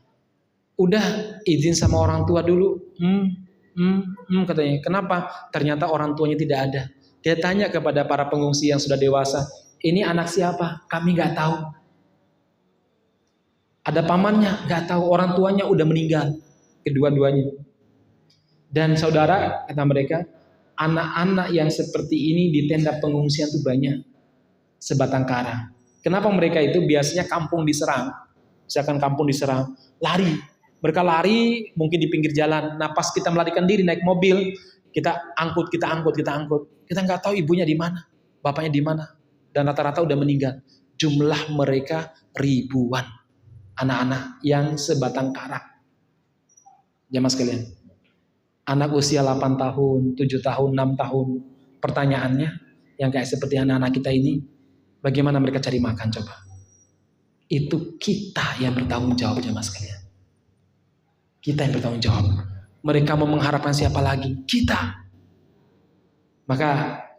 udah izin sama orang tua dulu. Katanya. Kenapa? Ternyata orang tuanya tidak ada. Dia tanya kepada para pengungsi yang sudah dewasa, ini anak siapa? Kami nggak tahu. Ada pamannya? Nggak tahu. Orang tuanya udah meninggal, kedua-duanya. Dan saudara, kata mereka, anak-anak yang seperti ini di tenda pengungsian itu banyak, sebatang kara. Kenapa mereka itu biasanya kampung diserang? Misalkan kampung diserang, lari. Mereka lari mungkin di pinggir jalan. Nah pas kita melarikan diri naik mobil, kita angkut. Kita nggak tahu ibunya di mana, bapaknya di mana. Dan rata-rata udah meninggal. Jumlah mereka ribuan anak-anak yang sebatang kara. Jamaah sekalian. Anak usia 8 tahun, 7 tahun, 6 tahun. Pertanyaannya, yang kayak seperti anak-anak kita ini, bagaimana mereka cari makan coba? itu kita yang bertanggung jawab jemaah sekalian. Kita yang bertanggung jawab. Mereka mau mengharapkan siapa lagi? Kita. Maka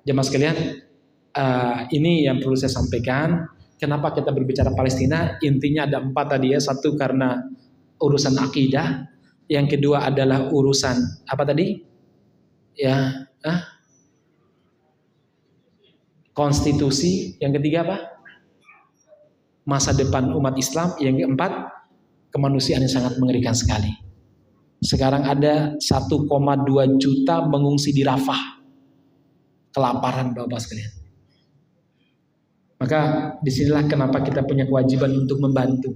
jemaah sekalian, ini yang perlu saya sampaikan. Kenapa kita berbicara Palestina? Intinya ada 4 tadi ya. Satu karena urusan akidah. Yang kedua adalah urusan apa tadi? Ya, konstitusi. Yang ketiga apa? Masa depan umat Islam. Yang keempat, kemanusiaan yang sangat mengerikan sekali. Sekarang ada 1,2 juta mengungsi di Rafah. Kelaparan Bapak sekalian. Maka disinilah kenapa kita punya kewajiban untuk membantu.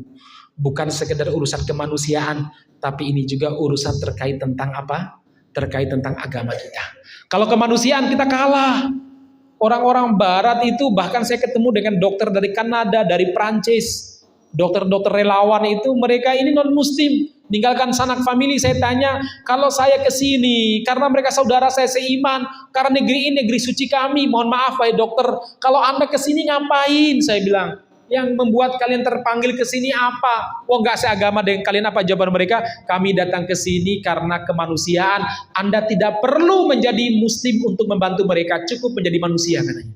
Bukan sekedar urusan kemanusiaan, tapi ini juga urusan terkait tentang apa? Terkait tentang agama kita. Kalau kemanusiaan kita kalah. Orang-orang barat itu, bahkan saya ketemu dengan dokter dari Kanada, dari Prancis. Dokter-dokter relawan itu, mereka ini non-muslim. Tinggalkan sanak famili. Saya tanya, kalau saya ke sini karena mereka saudara saya seiman, karena negeri ini negeri suci kami, mohon maaf Pak dokter, kalau Anda ke sini ngapain? Saya bilang, yang membuat kalian terpanggil ke sini apa? Oh enggak seagama dengan kalian. Apa jawaban mereka? Kami datang ke sini karena kemanusiaan. Anda tidak perlu menjadi muslim untuk membantu mereka, cukup menjadi manusia katanya.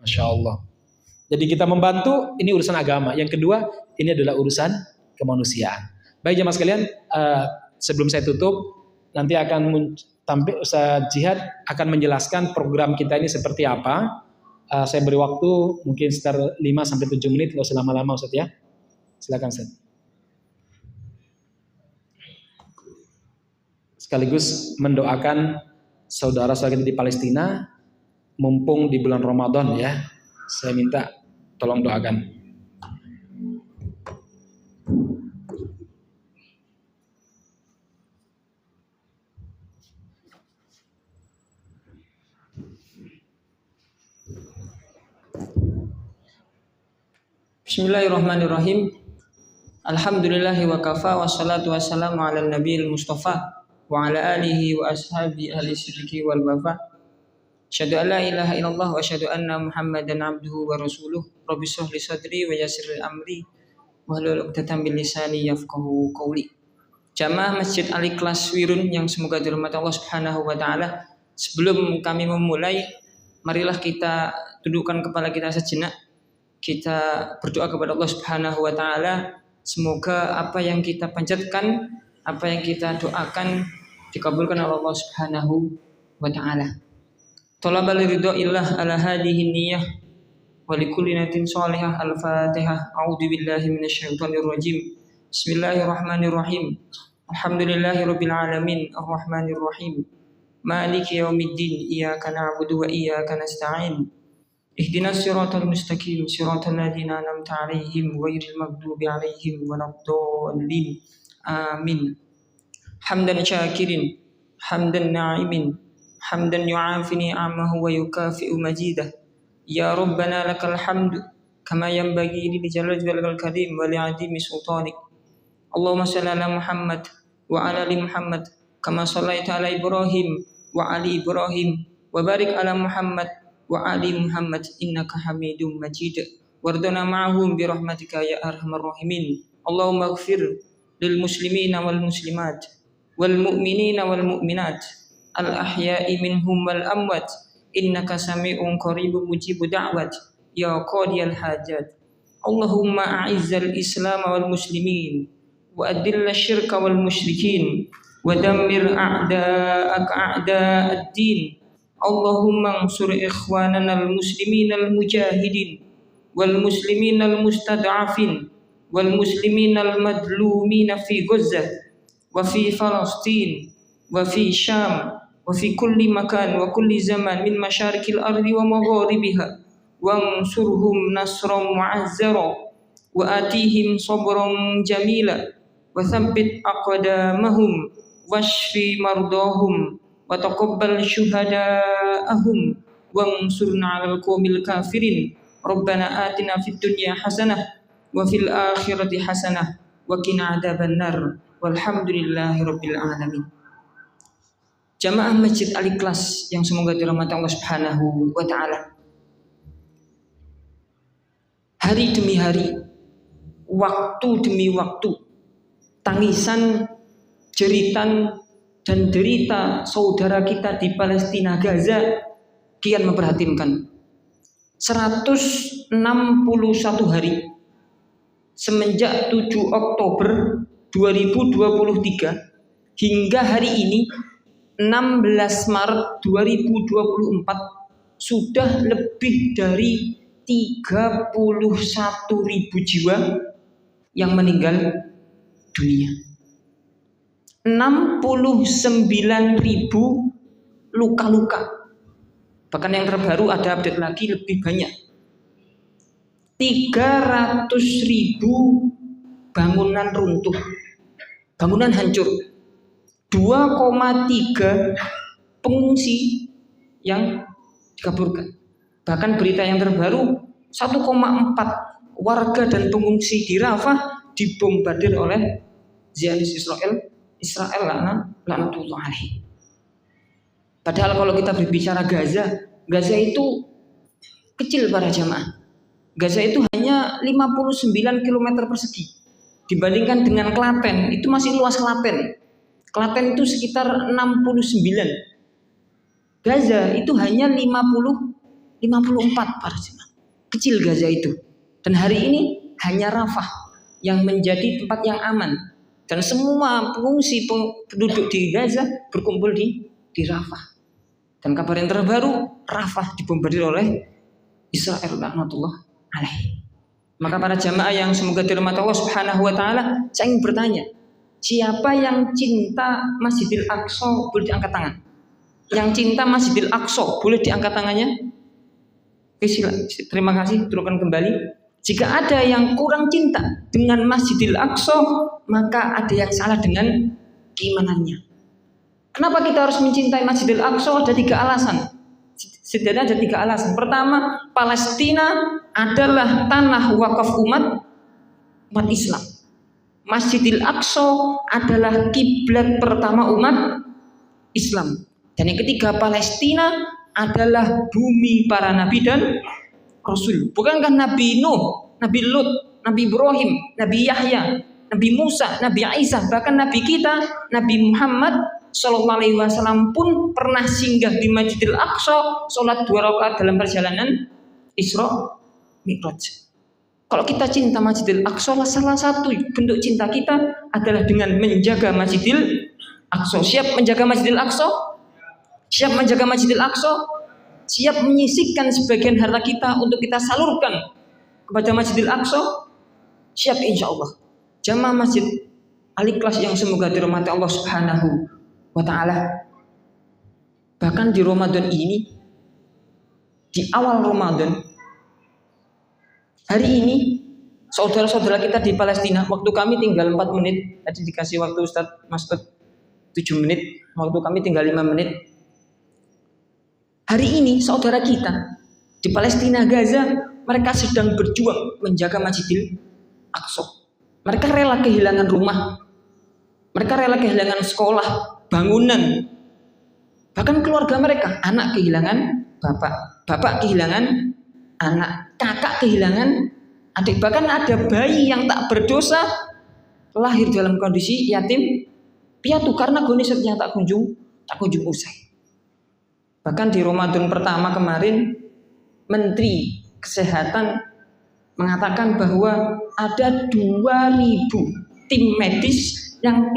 Masya Allah. Jadi kita membantu, ini urusan agama. Yang kedua, ini adalah urusan kemanusiaan. Baik jemaah sekalian, sebelum saya tutup, nanti akan tampil Ustaz Jihad akan menjelaskan program kita ini seperti apa. Saya beri waktu mungkin sekitar 5-7 menit, nggak usah lama-lama Ustaz ya. Silakan Ustaz. Sekaligus mendoakan saudara-saudara kita di Palestina, mumpung di bulan Ramadan ya. Saya minta tolong doakan. Bismillahirrahmanirrahim. Alhamdulillahi wa kafa wa salatu wassalamu ala nabiyil mustafa wa ala alihi wa ashabi ahli sidqi wal wafa. Asyhadu an la ilaha illallah wa asyhadu anna Muhammadan abduhu wa rasuluh. Rabbi shrah li sadri wa yassir li amri wahlul 'uqdatam min lisani yafqahu qawli. Jamaah Masjid Al-Ikhlas Wirun yang semoga dirahmati Allah Subhanahu wa taala. Sebelum kami memulai, marilah kita dudukkan kepala kita sejenak. Kita berdoa kepada Allah Subhanahu wa taala, semoga apa yang kita panjatkan, apa yang kita doakan dikabulkan oleh Allah Subhanahu wa taala. Talabal ridhoillah ala hadhihi niyyah wa likulli niyatin shalihah. Al-Fatihah. A'udzu billahi minasyaitonir rajim. Bismillahirrahmanirrahim. Alhamdulillahirabbil alamin, arrahmanir rahim. Maliki yaumiddin. Iyyaka na'budu wa iyyaka nasta'in. Ihdinas siratal mustaqim, siratal ladzina an'amta 'alaihim ghairil maghdubi 'alaihim waladdallin. Amin. Hamdan syakirin, hamdan na'imin, hamdan yu'afi ni'amahu wa yukafi'u majidah. Ya Rabbana lakal hamdu kama yanbaghi li jalali wajhikal karim wa li'azimi sultanik. Allahumma shalli ala Muhammad wa ala ali Muhammad kama shallaita ala Ibrahim wa ali Ibrahim wa barik ala Muhammad wa ali Muhammad innaka Hamidum Majid. Wardana ma'hum bi rahmatika ya arhamar rahimin. Allahumma ighfir lil muslimina wal muslimat wal mu'minina wal mu'minat al ahya'i minhum wal amwat innaka sami'un qaribun mujibud da'wat ya qadiyal hajat. Allahumma a'izzal islam wal muslimin wa adilla syirka wal musyrikin wa dammir a'da'aka a'da'ad din. Allahumma ansur ikhwanana al-muslimin al-mujahidin wal muslimin al-mustad'afin wal muslimin al-madlumin fi Gaza wa fi Palestin wa fi Syam wa fi kulli makan wa kulli zaman min masyarikil ardi wa magharibiha wa ansurhum nasran mu'azzara wa atihim sabran jamila wa thabbit aqdamahum washfi mardahum wa taqabbal syuhada'ahum wansurna 'alal qaumil kafirin. Rabbana atina fid dunya hasanah wa fil akhirati hasanah wa qina adzabannar. Walhamdulillahirabbil alamin. Jamaah Masjid Al-Ikhlas yang semoga dirahmati Allah Subhanahu wa taala. hari demi hari, waktu demi waktu, tangisan, jeritan, dan derita saudara kita di Palestina Gaza kian memprihatinkan. 161 hari semenjak 7 Oktober 2023 hingga hari ini 16 Maret 2024 sudah lebih dari 31.000 jiwa yang meninggal dunia. 69.000 luka-luka. Bahkan yang terbaru ada update lagi lebih banyak. 300.000 bangunan runtuh, bangunan hancur. 2,3 pengungsi yang dikaburkan. Bahkan berita yang terbaru 1,4 warga dan pengungsi di Rafah dibombardir oleh Zionis Israel laknatullah alaihi. Padahal kalau kita berbicara Gaza itu kecil para jamaah. Gaza itu hanya 59 km persegi. Dibandingkan dengan Klaten, itu masih luas Klaten. Klaten itu sekitar 69. Gaza itu hanya 54 para jemaah. Kecil Gaza itu. Dan hari ini hanya Rafah yang menjadi tempat yang aman. Dan semua pengungsi penduduk di Gaza berkumpul di Rafah. Dan kabar yang terbaru, Rafah dibombardir oleh Israel laknatullah alaihi. Maka para jamaah yang semoga dirahmati Allah Subhanahu wa taala, saya ingin bertanya, siapa yang cinta Masjidil Aqsa boleh diangkat tangan? Yang cinta Masjidil Aqsa boleh diangkat tangannya? Oke, terima kasih, turunkan kembali. Jika ada yang kurang cinta dengan Masjidil Aqsa, maka ada yang salah dengan keimanannya. Kenapa kita harus mencintai Masjidil Aqsa? Ada 3 alasan. Setidaknya ada 3 alasan. Pertama, Palestina adalah tanah wakaf umat Islam. Masjidil Aqsa adalah kiblat pertama umat Islam. Dan yang ketiga, Palestina adalah bumi para nabi dan rasul. Bukankah Nabi Nuh, Nabi Lut, Nabi Ibrahim, Nabi Yahya, Nabi Musa, Nabi Isa, bahkan Nabi kita, Nabi Muhammad Sallallahu Alaihi Wasallam pun pernah singgah di Masjidil Aqsa, sholat 2 rakaat dalam perjalanan Isra Mi'raj. Kalau kita cinta Masjidil Aqsa, salah satu bentuk cinta kita adalah dengan menjaga Masjidil Aqsa. Siap menjaga Masjidil Aqsa? Siap menjaga Masjidil Aqsa? Siap menyisihkan sebagian harta kita untuk kita salurkan kepada Masjidil Aqsa? Siap insya Allah. Jamaah Masjid Al-Ikhlas yang semoga dirahmati Allah Subhanahu wa ta'ala. Bahkan di Ramadan ini, di awal Ramadan, hari ini saudara-saudara kita di Palestina, waktu kami tinggal 4 menit, tadi dikasih waktu Ustaz Masud 7 menit, waktu kami tinggal 5 menit. Hari ini saudara kita di Palestina Gaza, mereka sedang berjuang menjaga Masjidil Aqsa. Mereka rela kehilangan rumah, mereka rela kehilangan sekolah, bangunan, bahkan keluarga mereka, anak kehilangan bapak kehilangan anak, kakak kehilangan adik, bahkan ada bayi yang tak berdosa lahir dalam kondisi yatim piatu karena gonesernya tak kunjung usai. Bahkan di Ramadan pertama kemarin, Menteri Kesehatan mengatakan bahwa ada 2.000 tim medis yang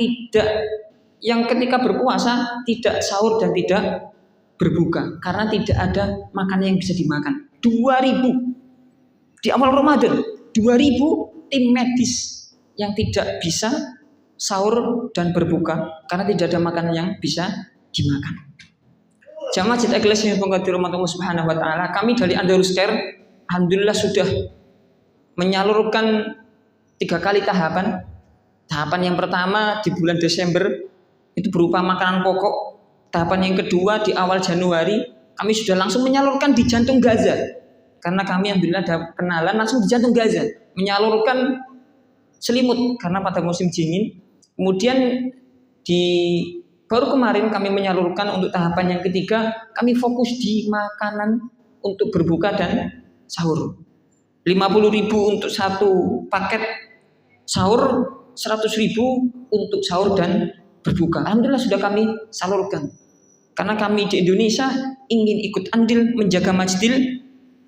ketika berpuasa tidak sahur dan tidak berbuka karena tidak ada makanan yang bisa dimakan. 2.000 di awal Ramadan, 2.000 tim medis yang tidak bisa sahur dan berbuka karena tidak ada makanan yang bisa dimakan. Jamaah Masjid Al-Ikhlas yang dirahmati Allah Subhanahu wa taala, kami dari Andalus Care alhamdulillah sudah menyalurkan 3 kali tahapan. Tahapan yang pertama di bulan Desember itu berupa makanan pokok. Tahapan yang kedua di awal Januari kami sudah langsung menyalurkan di jantung Gaza. Karena kami alhamdulillah ada kenalan langsung di jantung Gaza, menyalurkan selimut karena pada musim dingin. Kemudian baru kemarin kami menyalurkan untuk tahapan yang ketiga, kami fokus di makanan untuk berbuka dan sahur. 50.000 untuk satu paket sahur, 100.000 untuk sahur dan berbuka. Alhamdulillah sudah kami salurkan. Karena kami di Indonesia ingin ikut andil menjaga Masjidil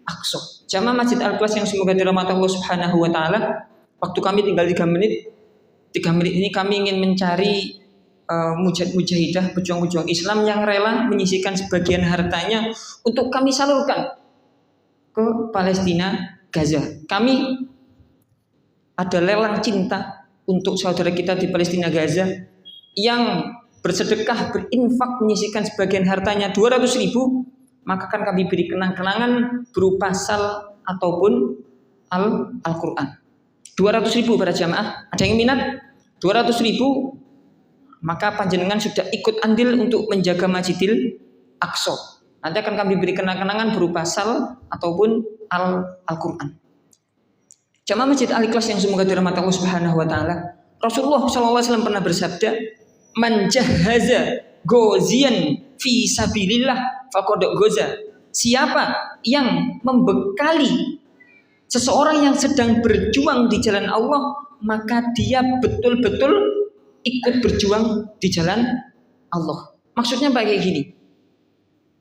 Aqsa. Jamaah Masjid Al-Ikhlas yang semoga dirahmati Allah Subhanahu wa taala. Waktu kami tinggal 3 menit. 3 menit ini kami ingin mencari mujahidah, pejuang-pejuang Islam yang rela menyisihkan sebagian hartanya untuk kami salurkan ke Palestina, Gaza. Kami ada lelang cinta untuk saudara kita di Palestina, Gaza yang bersedekah, berinfak, menyisihkan sebagian hartanya 200.000, maka akan kami beri kenang-kenangan berupa sal ataupun Al-Quran. 200.000 para jamaah. Ada yang minat? 200.000, maka panjenengan sudah ikut andil untuk menjaga Masjidil Aqsa. Nanti akan kami beri kenang-kenangan berupa sal ataupun Al-Quran. Jamaah Masjid Al-Ikhlas yang semoga dirahmati Allah Subhanahu wa taala. Rasulullah SAW pernah bersabda, "Man jahaza ghaziyan fi sabilillah faqad ghaza." Siapa yang membekali seseorang yang sedang berjuang di jalan Allah, maka dia betul-betul ikut berjuang di jalan Allah. Maksudnya kayak gini.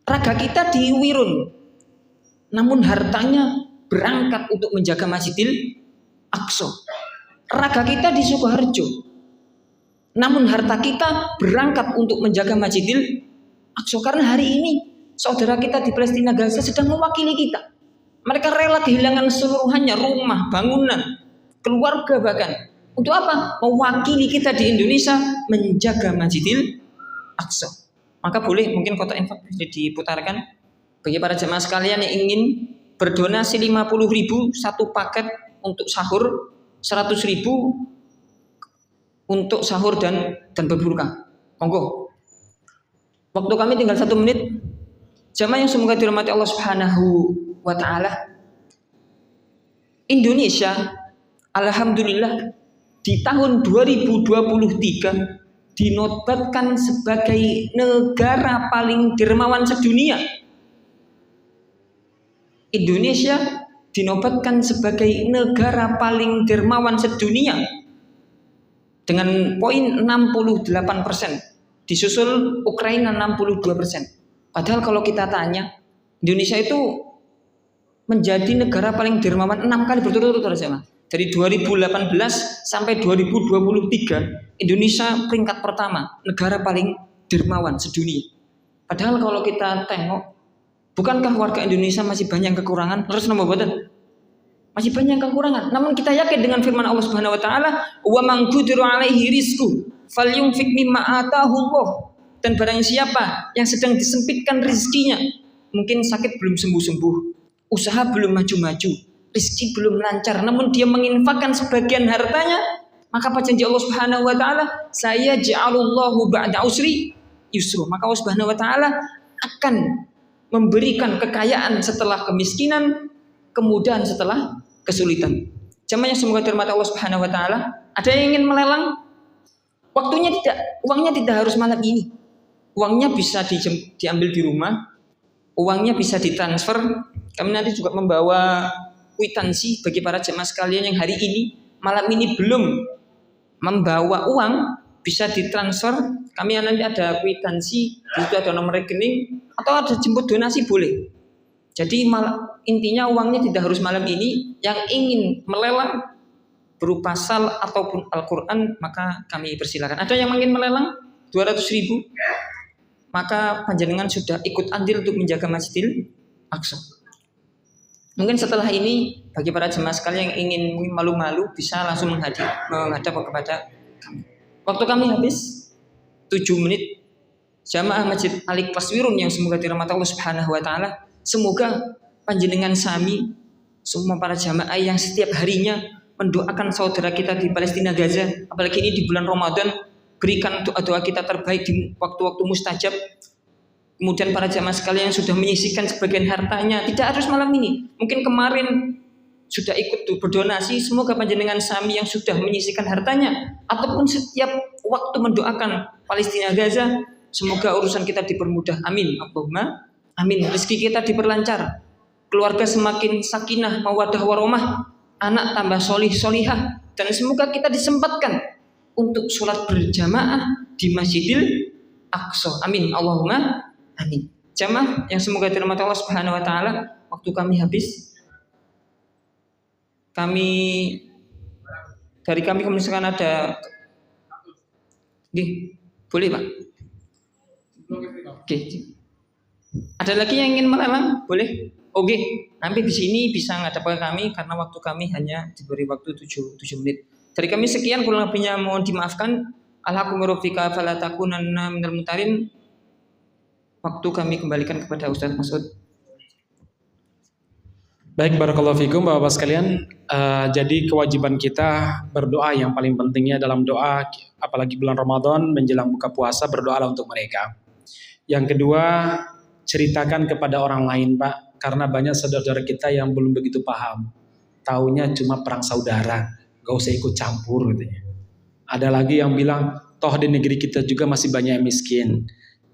Raga kita di Wirun, namun hartanya berangkat untuk menjaga Masjidil Aqsa. Raga kita di Sukoharjo, namun harta kita berangkat untuk menjaga Masjidil Aqsa. Karena hari ini saudara kita di Palestina, Gaza sedang mewakili kita. Mereka rela kehilangan seluruhannya, rumah, bangunan, keluarga bahkan. Untuk apa? Mewakili kita di Indonesia menjaga Masjidil Aqsa. Maka boleh mungkin kotak infak diputarkan bagi para jemaah sekalian yang ingin berdonasi 50.000 satu paket untuk sahur, 100.000 untuk sahur dan berbuka. Monggo. Waktu kami tinggal 1 menit. Jamaah yang semoga dirahmati Allah Subhanahu wa taala. Indonesia alhamdulillah di tahun 2023 dinobatkan sebagai negara paling dermawan sedunia. Indonesia dinobatkan sebagai negara paling dermawan sedunia dengan poin 68%, disusul Ukraina 62%. Padahal kalau kita tanya, Indonesia itu menjadi negara paling dermawan 6 kali berturut-turut saja. Dari 2018 sampai 2023, Indonesia peringkat pertama, negara paling dermawan sedunia. Padahal kalau kita tengok, bukankah warga Indonesia masih banyak yang kekurangan? Terus nomor badan masih banyak yang kekurangan. Namun kita yakin dengan firman Allah Subhanahu wa taala, "Wa man qudira 'alaihi rizqu falyunfiq mimma ataahu Allah." Dan barang siapa yang sedang disempitkan rezekinya, mungkin sakit belum sembuh-sembuh, usaha belum maju-maju, rezeki belum lancar, namun dia menginfakkan sebagian hartanya, maka apa janji Allah Subhanahu wa taala? Saya ja'alullahu ba'da usri yusra. Maka Allah Subhanahu wa taala akan memberikan kekayaan setelah kemiskinan, kemudahan setelah kesulitan. Jamaah yang semoga dirahmati Allah Subhanahu wa taala. Ada yang ingin melelang? Waktunya tidak, uangnya tidak harus malam ini. Uangnya bisa diambil di rumah, uangnya bisa ditransfer. Kami nanti juga membawa kwitansi bagi para jemaah sekalian yang hari ini, malam ini belum membawa uang, bisa ditransfer. Kami nanti ada kwitansi, di situ ada nomor rekening, atau ada jemput donasi boleh. Jadi intinya uangnya tidak harus malam ini. Yang ingin melelang berupa sal ataupun Al-Quran, maka kami persilakan. Ada yang ingin melelang 200.000, maka panjenengan sudah ikut andil untuk menjaga Masjidil Aqsa. Mungkin setelah ini bagi para jemaah sekalian yang ingin malu-malu bisa langsung menghadap kepada kami. Waktu kami habis 7 menit. Jamaah Masjid Al-Ikhlas Wirun yang semoga dirahmati Allah Subhanahu wa taala. Semoga panjenengan sami semua para jamaah yang setiap harinya mendoakan saudara kita di Palestina, Gaza, apalagi ini di bulan Ramadan, berikan doa-doa kita terbaik di waktu-waktu mustajab. Kemudian para jamaah sekalian yang sudah menyisihkan sebagian hartanya, tidak harus malam ini, mungkin kemarin sudah ikut berdonasi, semoga panjenengan sami yang sudah menyisihkan hartanya ataupun setiap waktu mendoakan Palestina, Gaza, semoga urusan kita dipermudah. Amin. Allahumma amin. Rezeki kita diperlancar, keluarga semakin sakinah, mawaddah warahmah, anak tambah solih solihah, dan semoga kita disempatkan untuk sholat berjamaah di Masjidil Aqsa. Amin. Allahumma amin. Jamaah yang semoga dirahmati Allah Subhanahu wa taala, waktu kami habis. Dari kami misalkan ada boleh Pak? Oke. Ada lagi yang ingin melelang? Boleh? Oke. Nanti di sini bisa ngadap ke kami karena waktu kami hanya diberi waktu 7 menit. Dari kami sekian, kurang lebihnya mohon dimaafkan. Alhamdulillah fala takunanna minal mutarin. Waktu kami kembalikan kepada Ustaz Masud. Baik, barakallahu fikum Bapak-bapak sekalian. Jadi kewajiban kita berdoa, yang paling pentingnya dalam doa, apalagi bulan Ramadan menjelang buka puasa, berdoalah untuk mereka. Yang kedua, ceritakan kepada orang lain Pak, karena banyak saudara-saudara kita yang belum begitu paham. Taunya cuma perang saudara, gak usah ikut campur katanya. Ada lagi yang bilang, toh di negeri kita juga masih banyak yang miskin.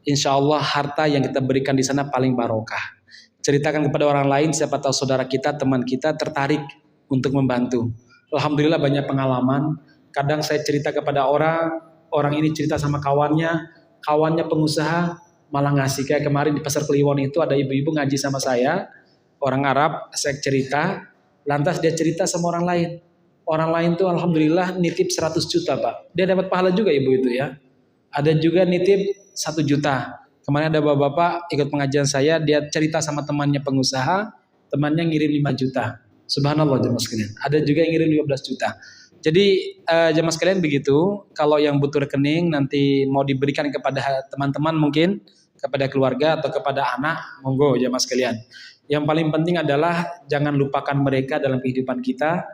Insya Allah harta yang kita berikan di sana paling barokah. Ceritakan kepada orang lain, siapa tahu saudara kita, teman kita tertarik untuk membantu. Alhamdulillah banyak pengalaman. Kadang saya cerita kepada orang ini cerita sama kawannya pengusaha, malah ngasih. Kayak kemarin di Pasar Kliwon itu ada ibu-ibu ngaji sama saya, orang Arab, saya cerita, lantas dia cerita sama orang lain. Orang lain tuh alhamdulillah nitip 100 juta Pak. Dia dapat pahala juga ibu itu ya. Ada juga nitip 1 juta. Kemarin ada bapak-bapak ikut pengajian saya, dia cerita sama temannya pengusaha, temannya ngirim 5 juta. Subhanallah jemaah sekalian. Ada juga yang ngirim 15 juta. Jadi jemaah sekalian begitu, kalau yang butuh rekening nanti mau diberikan kepada teman-teman mungkin, kepada keluarga atau kepada anak, monggo jemaah sekalian. Yang paling penting adalah jangan lupakan mereka dalam kehidupan kita,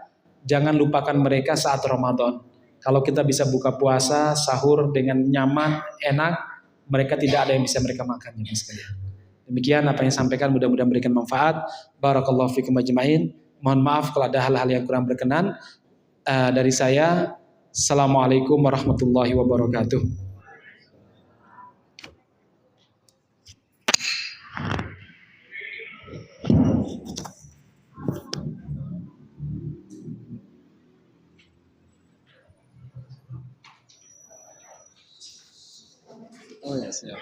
jangan lupakan mereka saat Ramadan. Kalau kita bisa buka puasa, sahur dengan nyaman, enak, mereka tidak ada yang bisa mereka makan ya sekalian. Demikian apa yang sampaikan, mudah-mudahan memberikan manfaat. Barakallahu fikum ajmain. Mohon maaf kalau ada hal-hal yang kurang berkenan. Dari saya, Assalamualaikum warahmatullahi wabarakatuh. Oh ya, siap.